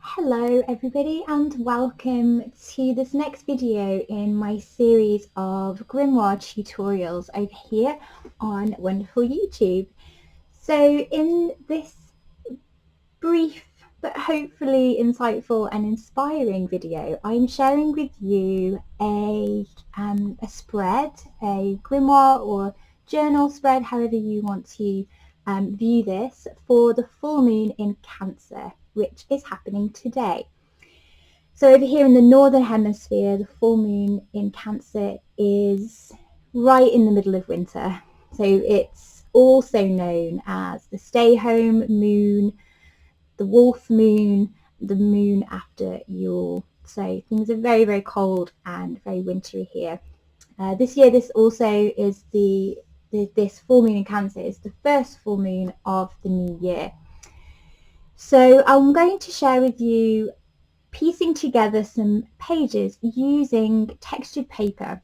Hello everybody and welcome to this next video in my series of grimoire tutorials over here on wonderful YouTube. So in this brief but hopefully insightful and inspiring video, I'm sharing with you a spread, a grimoire or journal spread, however you want to view this, for the full moon in Cancer, which is happening today. So over here in the northern hemisphere, the full moon in Cancer is right in the middle of winter. So it's also known as the stay home moon, the wolf moon, the moon after Yule. So things are very, very cold and very wintry here. This year, this also is this full moon in Cancer is the first full moon of the new year. So I'm going to share with you piecing together some pages using textured paper.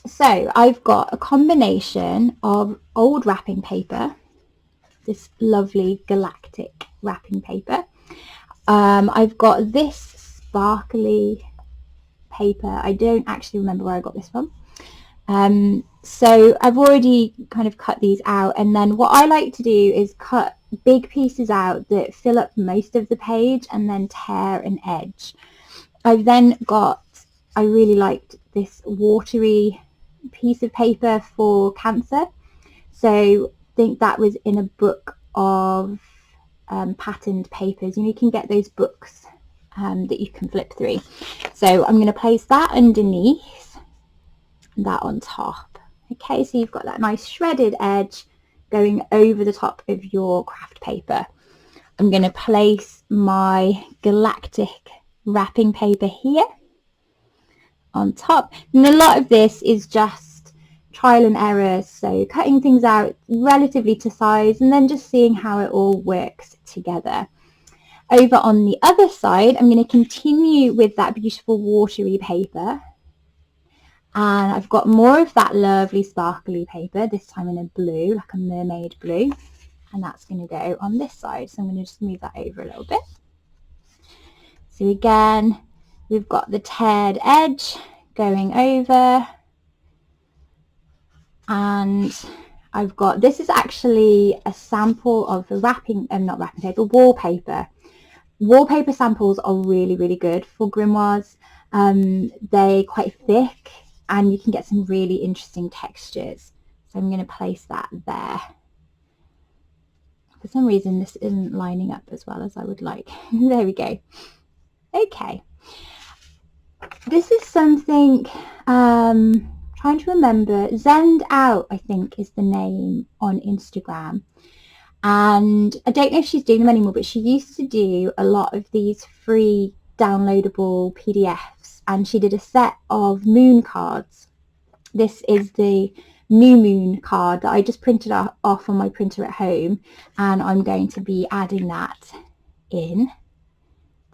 So I've got a combination of old wrapping paper, this lovely galactic wrapping paper. I've got this sparkly paper. I don't actually remember where I got this from. So I've already kind of cut these out, and then what I like to do is cut big pieces out that fill up most of the page and then tear an edge. I've then got, I really liked this watery piece of paper for Cancer. So I think that was in a book of patterned papers. You can get those books that you can flip through. So I'm going to place that underneath and that on top. Okay, so you've got that nice shredded edge going over the top of your craft paper. I'm going to place my galactic wrapping paper here on top, and a lot of this is just trial and error, so cutting things out relatively to size and then just seeing how it all works together. Over on the other side, I'm going to continue with that beautiful watery paper, and I've got more of that lovely sparkly paper, this time in a blue, like a mermaid blue, and that's going to go on this side. So I'm going to just move that over a little bit. So again, we've got the teared edge going over, and I've got, this is actually a sample of the wallpaper. Wallpaper samples are really, really good for grimoires. They're quite thick and you can get some really interesting textures. So I'm going to place that there. For some reason this isn't lining up as well as I would like. There we go. Okay. This is something, trying to remember, Zend Out I think is the name on Instagram. And I don't know if she's doing them anymore, but she used to do a lot of these free downloadable PDFs, and she did a set of moon cards. This is the new moon card that I just printed off on my printer at home, and I'm going to be adding that in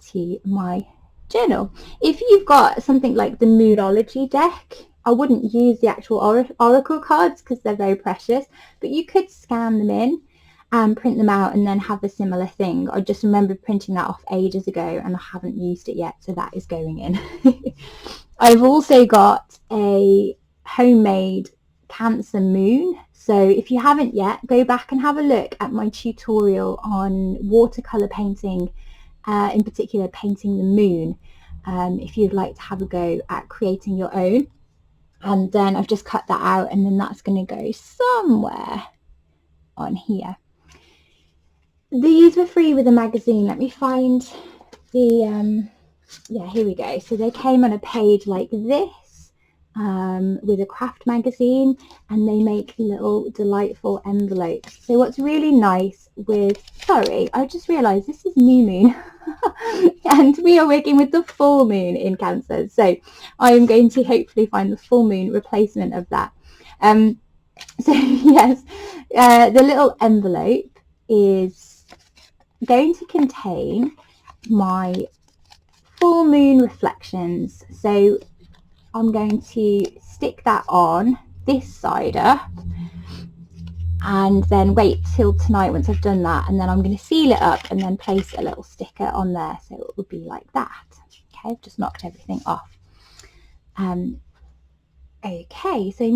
to my journal. If you've got something like the Moonology deck, I wouldn't use the actual oracle cards because they're very precious, but you could scan them in and print them out and then have a similar thing. I just remember printing that off ages ago and I haven't used it yet, so that is going in. I've also got a homemade Cancer moon, so if you haven't yet, go back and have a look at my tutorial on watercolour painting, in particular painting the moon, if you'd like to have a go at creating your own. And then I've just cut that out, and then that's going to go somewhere on here. These were free with a magazine. Let me find the, yeah, here we go. So they came on a page like this, with a craft magazine, and they make little delightful envelopes. So what's really nice with, sorry, I just realised this is new moon and we are working with the full moon in Cancer. So I am going to hopefully find the full moon replacement of that. So yes, the little envelope is going to contain my full moon reflections. So I'm going to stick that on this side up and then wait till tonight once I've done that, and then I'm going to seal it up and then place a little sticker on there so it will would be like that. Okay, I've just knocked everything off. Okay, so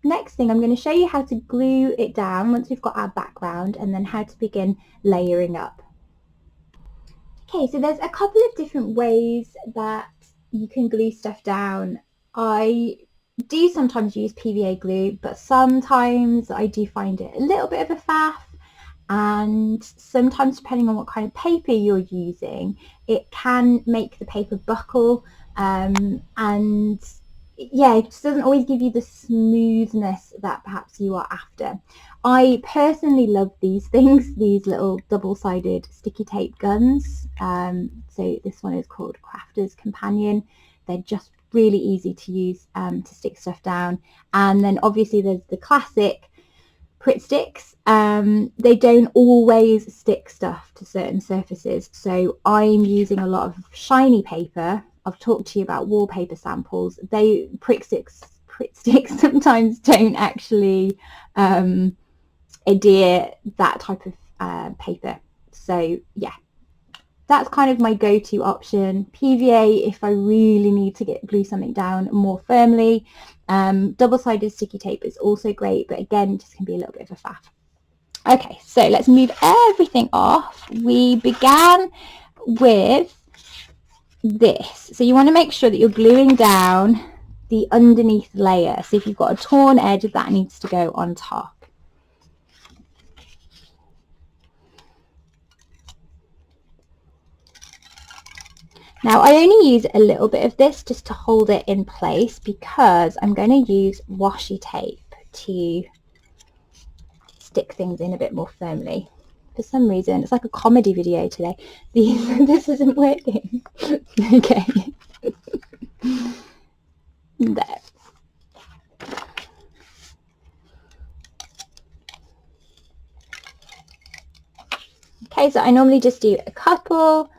next thing I'm going to show you how to glue it down once we've got our background, and then how to begin layering up. Okay, so there's a couple of different ways that you can glue stuff down. I do sometimes use PVA glue, but sometimes I do find it a little bit of a faff, and sometimes depending on what kind of paper you're using, it can make the paper buckle, and yeah, it just doesn't always give you the smoothness that perhaps you are after. I personally love these things, these little double-sided sticky tape guns. So this one is called Crafter's Companion. They're just really easy to use to stick stuff down. And then obviously there's the classic Pritt sticks. They don't always stick stuff to certain surfaces, so I'm using a lot of shiny paper. I've talked to you about wallpaper samples. Pritt sticks sometimes don't actually adhere that type of paper. So yeah, that's kind of my go-to option. PVA if I really need to glue something down more firmly. Double-sided sticky tape is also great, but again, just can be a little bit of a faff. Okay, so let's move everything off. We began with this. So you want to make sure that you're gluing down the underneath layer. So if you've got a torn edge, that needs to go on top. Now I only use a little bit of this just to hold it in place, because I'm going to use washi tape to stick things in a bit more firmly. For some reason, it's like a comedy video today. This isn't working. Okay. There. Okay, so I normally just do a couple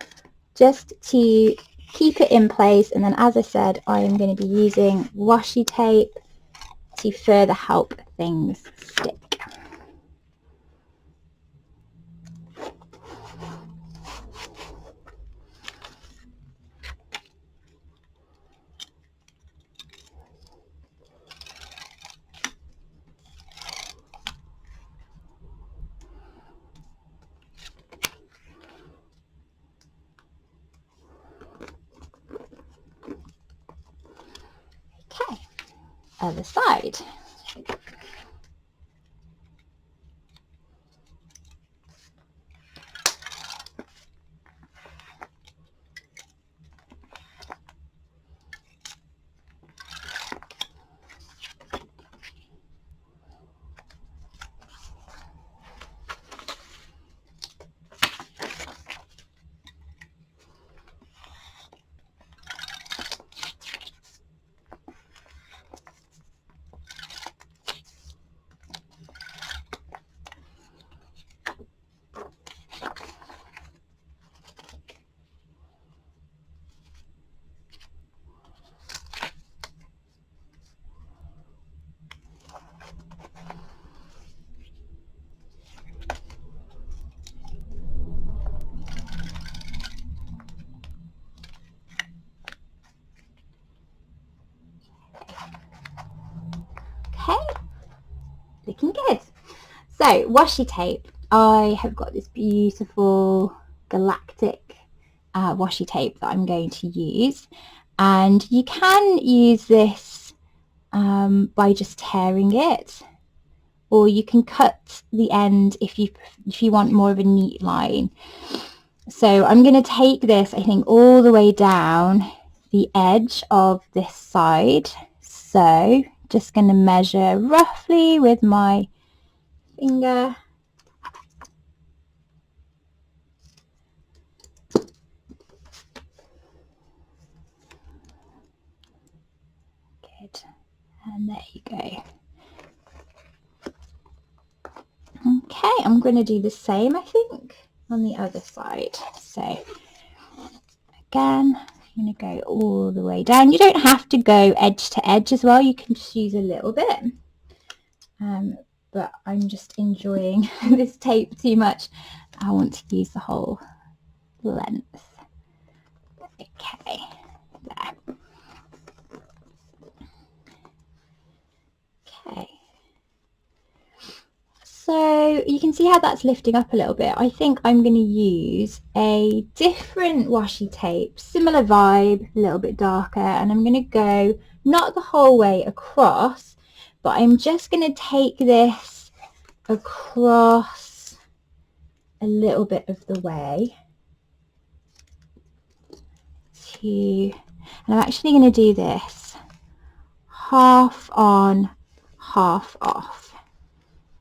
just to keep it in place, and then as I said, I am going to be using washi tape to further help things stick. Okay, other side. Okay, looking good. So washi tape, I have got this beautiful galactic washi tape that I'm going to use, and you can use this by just tearing it, or you can cut the end if you want more of a neat line. So I'm going to take this, I think, all the way down the edge of this side. So just going to measure roughly with my finger. Good. And there you go. Okay, I'm going to do the same, I think, on the other side. So again, I'm going to go all the way down. You don't have to go edge to edge as well. You can just use a little bit. But I'm just enjoying this tape too much. I want to use the whole length. Okay, there. Okay. So you can see how that's lifting up a little bit. I think I'm going to use a different washi tape, similar vibe, a little bit darker, and I'm going to go not the whole way across, but I'm just going to take this across a little bit of the way to, and I'm actually going to do this half on, half off.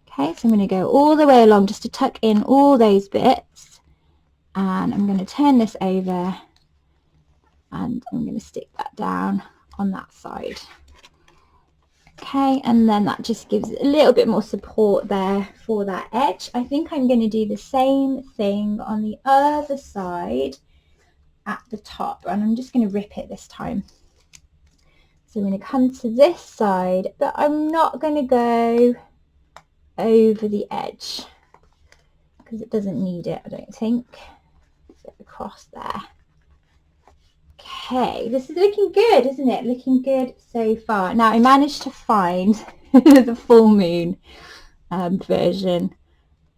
Okay, so I'm going to go all the way along just to tuck in all those bits, and I'm going to turn this over and I'm going to stick that down on that side. Okay, and then that just gives it a little bit more support there for that edge. I think I'm going to do the same thing on the other side at the top, and I'm just going to rip it this time. So I'm going to come to this side, but I'm not going to go over the edge because it doesn't need it, I don't think. So across there. Okay, this is looking good, isn't it? Looking good so far. Now I managed to find the full moon version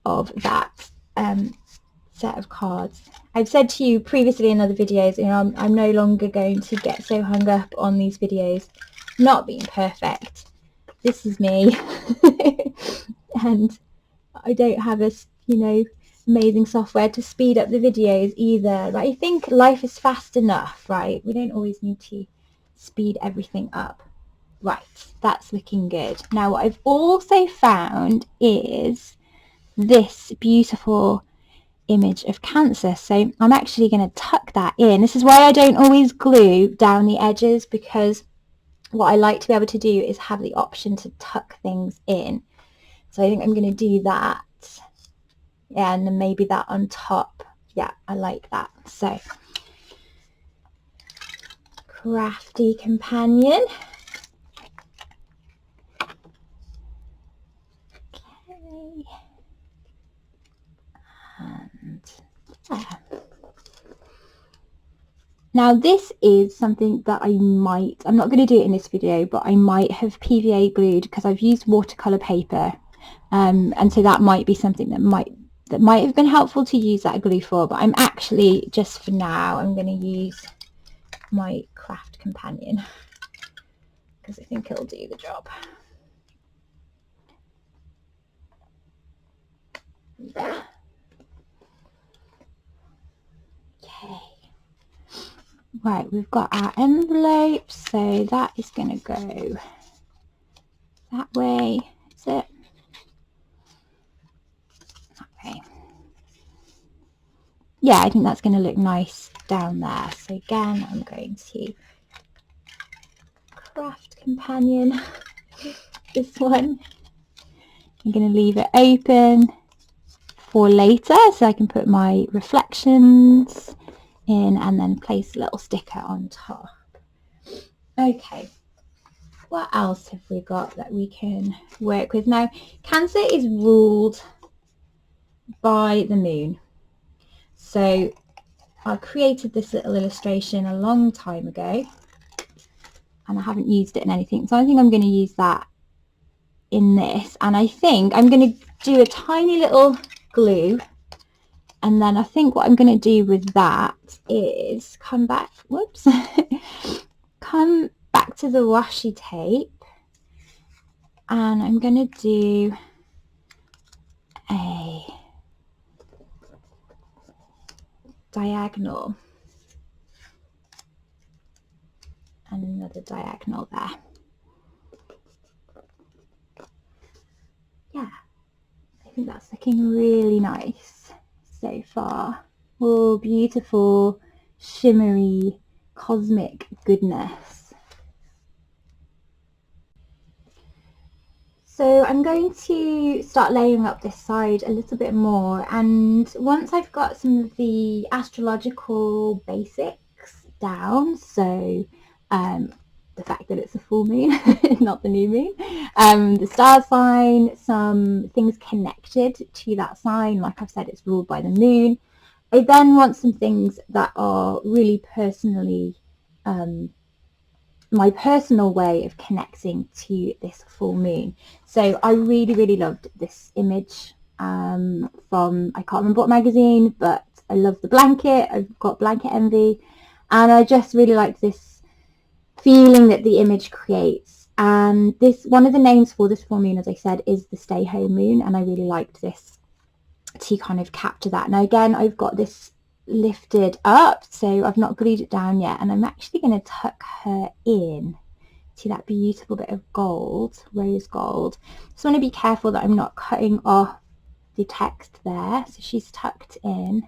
of that set of cards. I've said to you previously in other videos, you know, I'm no longer going to get so hung up on these videos not being perfect. This is me. And I don't have a, you know, amazing software to speed up the videos either. But I think life is fast enough, right? We don't always need to speed everything up. Right, that's looking good. Now what I've also found is this beautiful image of Cancer. So I'm actually going to tuck that in. This is why I don't always glue down the edges, because what I like to be able to do is have the option to tuck things in. So I think I'm going to do that. Yeah, and then maybe that on top. Yeah, I like that. So, crafty companion. Okay. And there. Now this is something that I'm not going to do it in this video, but I might have PVA glued because I've used watercolour paper. And so that might be something that might have been helpful to use that glue for, but I'm actually, just for now, I'm going to use my craft companion because I think it'll do the job. There. Okay. Right, we've got our envelope, so that is going to go that way. Is it? That way. Yeah, I think that's going to look nice down there. So again, I'm going to craft companion this one. I'm going to leave it open for later so I can put my reflections in and then place a little sticker on top. Okay, what else have we got that we can work with? Now, Cancer is ruled by the moon. So I created this little illustration a long time ago and I haven't used it in anything. So I think I'm going to use that in this, and I think I'm going to do a tiny little glue, and then I think what I'm going to do with that is come back, whoops, come back to the washi tape, and I'm going to do a diagonal and another diagonal there. Yeah, I think that's looking really nice so far. Oh, beautiful, shimmery, cosmic goodness. So I'm going to start layering up this side a little bit more, and once I've got some of the astrological basics down, so the fact that it's a full moon, not the new moon, the star sign, some things connected to that sign, like I've said, it's ruled by the moon, I then want some things that are really personally my personal way of connecting to this full moon. So I really loved this image from, I can't remember what magazine, but I love the blanket. I've got blanket envy, and I just really like this feeling that the image creates. And this, one of the names for this full moon, as I said, is the stay home moon, and I really liked this to kind of capture that. Now again, I've got this lifted up, so I've not glued it down yet, and I'm actually going to tuck her in to that beautiful bit of gold, rose gold. Just want to be careful that I'm not cutting off the text there, so she's tucked in.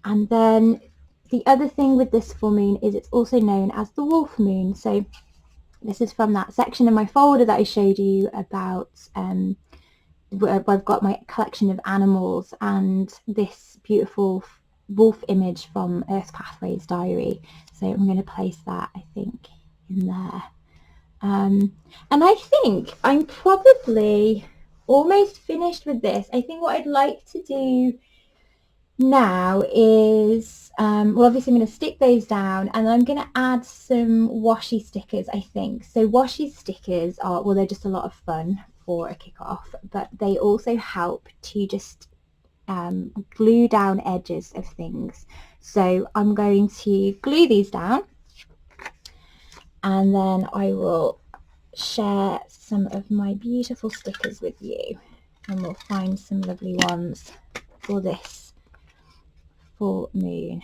And then the other thing with this full moon is it's also known as the wolf moon. So this is from that section in my folder that I showed you about where I've got my collection of animals and this beautiful wolf image from Earth Pathways diary. So I'm going to place that, I think, in there. And I think I'm probably almost finished with this. I think what I'd like to do now is, well, obviously I'm going to stick those down, and I'm going to add some washi stickers, I think. So washi stickers are, well, they're just a lot of fun for a kickoff, but they also help to just glue down edges of things. So I'm going to glue these down, and then I will share some of my beautiful stickers with you, and we'll find some lovely ones for this full moon.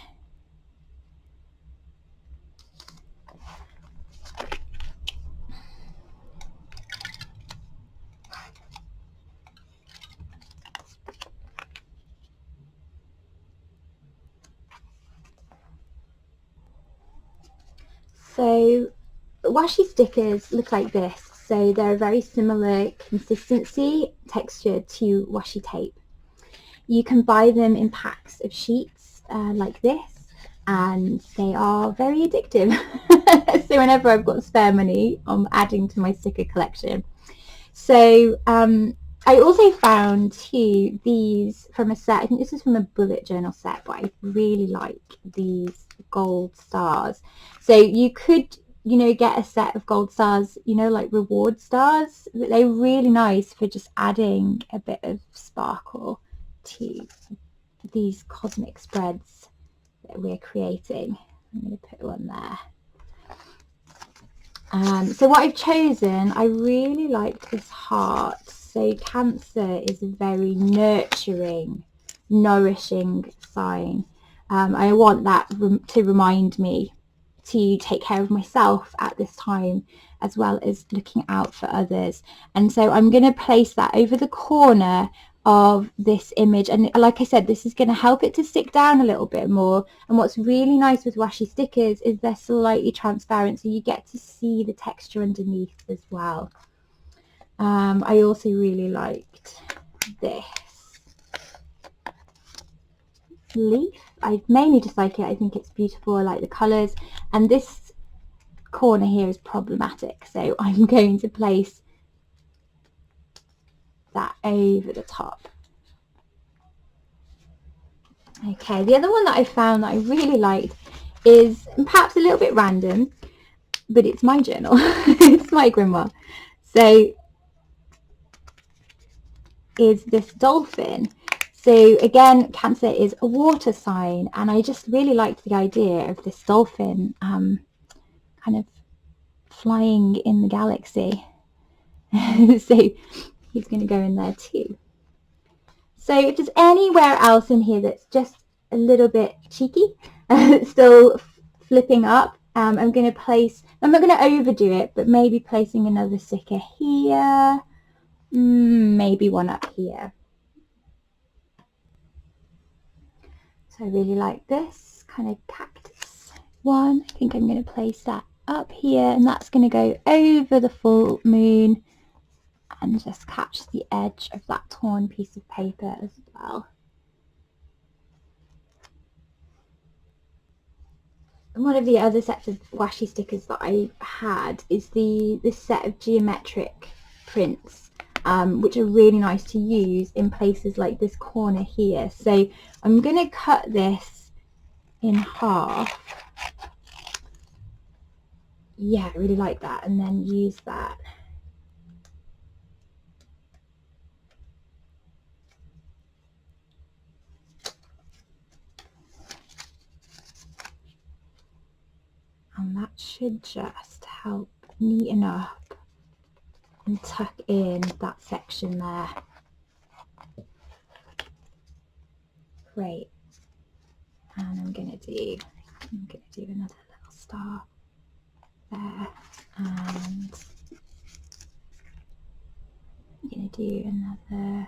So washi stickers look like this. So they're a very similar consistency, texture to washi tape. You can buy them in packs of sheets like this, and they are very addictive. So whenever I've got spare money, I'm adding to my sticker collection. So I also found too these from a set, I think this is from a bullet journal set, but I really like these gold stars. So you could, you know, get a set of gold stars, you know, like reward stars, but they're really nice for just adding a bit of sparkle to these cosmic spreads that we're creating. I'm going to put one there. So what I've chosen, I really like this heart. So Cancer is a very nurturing, nourishing sign. I want that to remind me to take care of myself at this time, as well as looking out for others. And so I'm going to place that over the corner of this image, and like I said, this is going to help it to stick down a little bit more. And what's really nice with washi stickers is they're slightly transparent, so you get to see the texture underneath as well. I also really liked this leaf. I mainly just like it. I think it's beautiful. I like the colours, and this corner here is problematic, so I'm going to place that over the top. Okay, the other one that I found that I really liked is perhaps a little bit random, but it's my journal. It's my grimoire. So is this dolphin. So again, Cancer is a water sign, and I just really liked the idea of this dolphin kind of flying in the galaxy. So he's going to go in there too. So if there's anywhere else in here that's just a little bit cheeky, still flipping up, I'm going to place, I'm not going to overdo it, but maybe placing another sticker here, maybe one up here. So I really like this kind of cactus one. I think I'm going to place that up here, and that's going to go over the full moon and just catch the edge of that torn piece of paper as well. And one of the other sets of washi stickers that I had is this set of geometric prints. which are really nice to use in places like this corner here. So I'm going to cut this in half. Yeah, I really like that, and then use that. And that should just help neaten up and tuck in that section there. Great. And I'm gonna do another little star there, and I'm gonna do another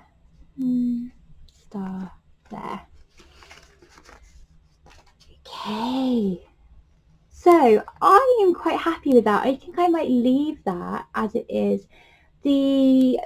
star there. Okay. So I am quite happy with that. I think I might leave that as it is. The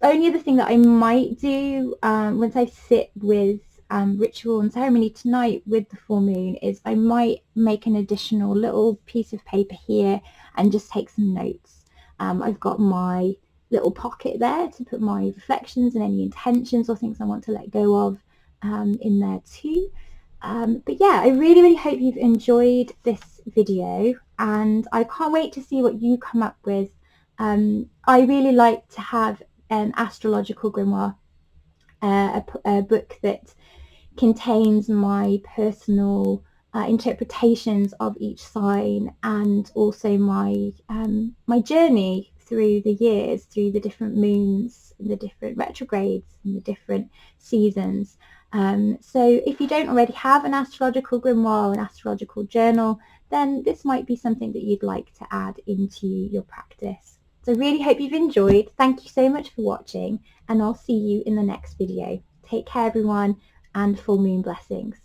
only other thing that I might do once I sit with ritual and ceremony tonight with the full moon is I might make an additional little piece of paper here and just take some notes. I've got my little pocket there to put my reflections and any intentions or things I want to let go of in there too. But yeah, I really hope you've enjoyed this video, and I can't wait to see what you come up with. I really like to have an astrological grimoire, a book that contains my personal interpretations of each sign, and also my my journey through the years, through the different moons, the different retrogrades, and the different seasons. So if you don't already have an astrological grimoire or an astrological journal, then this might be something that you'd like to add into your practice. So I really hope you've enjoyed. Thank you so much for watching, and I'll see you in the next video. Take care everyone, and full moon blessings.